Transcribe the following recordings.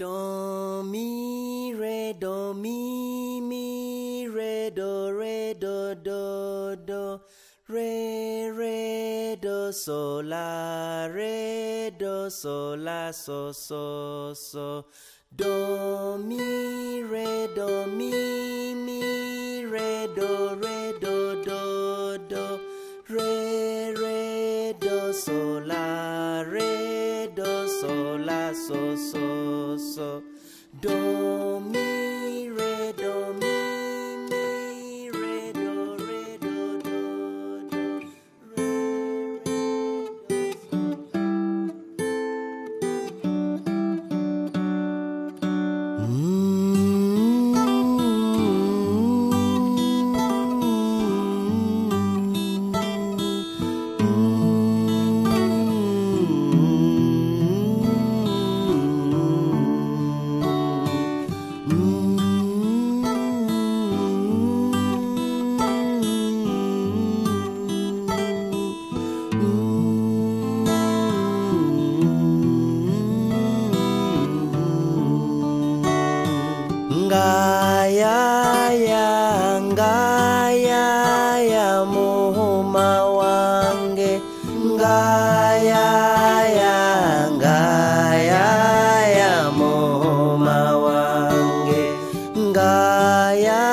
Do mi re do mi re do do re do sol la so do mi re do re do do re do sol la so do mi re do mi re do do Ngaya muhuma wange ngaya muhuma wange ngaya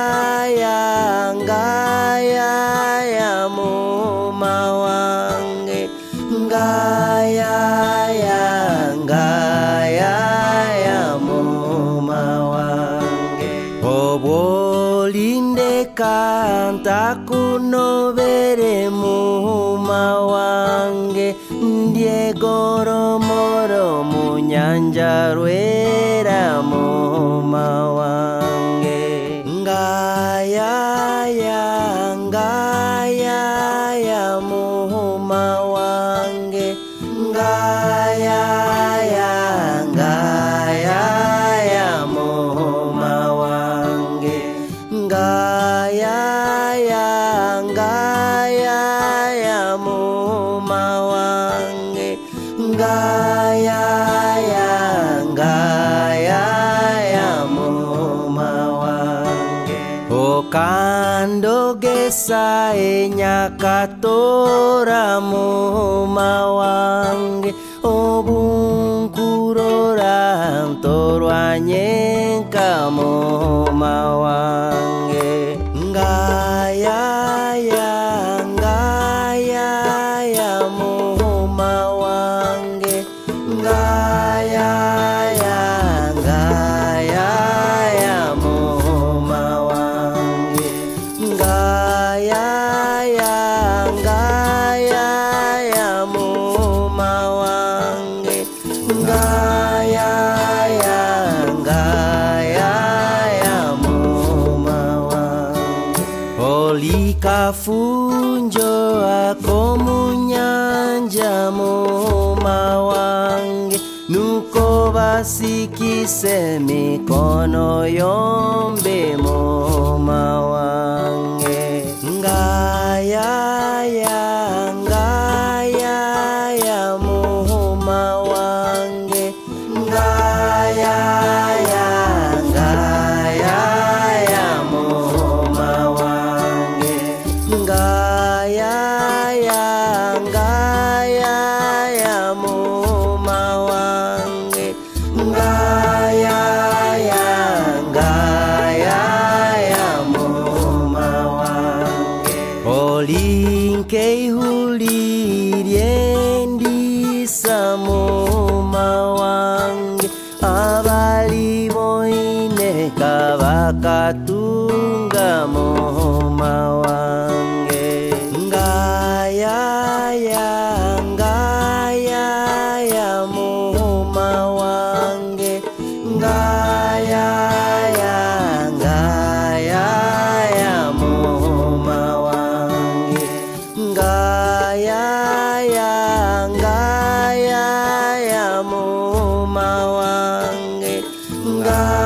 muhuma wange ngaya muhuma wange obolinde kantaku no bere muhuma wange ndie goromoro munyanja rwera muhuma wange ngaya muhuma wange ngaya muhuma wange ngaya muhuma wange ngaya muhuma wange okando gesa nyakatora muhuma wange obunkurora ntorwanyenka muhuma wange ngaya muhuma wange ngaya muhuma wange ngaya muhuma wange ngaya muhuma wange olika funjo akomunyanja muhuma wange nuko basikise mikono yombe muhuma wange ngaya muhuma wange ngaya muhuma wange ngaya muhuma wange ngaya muhuma wange olinke ihuliriendisa muhuma wange abali boine kabakatunga muhuma wange ngaya muhuma wange ngaya muhuma wange ngaya muhuma wange ngaya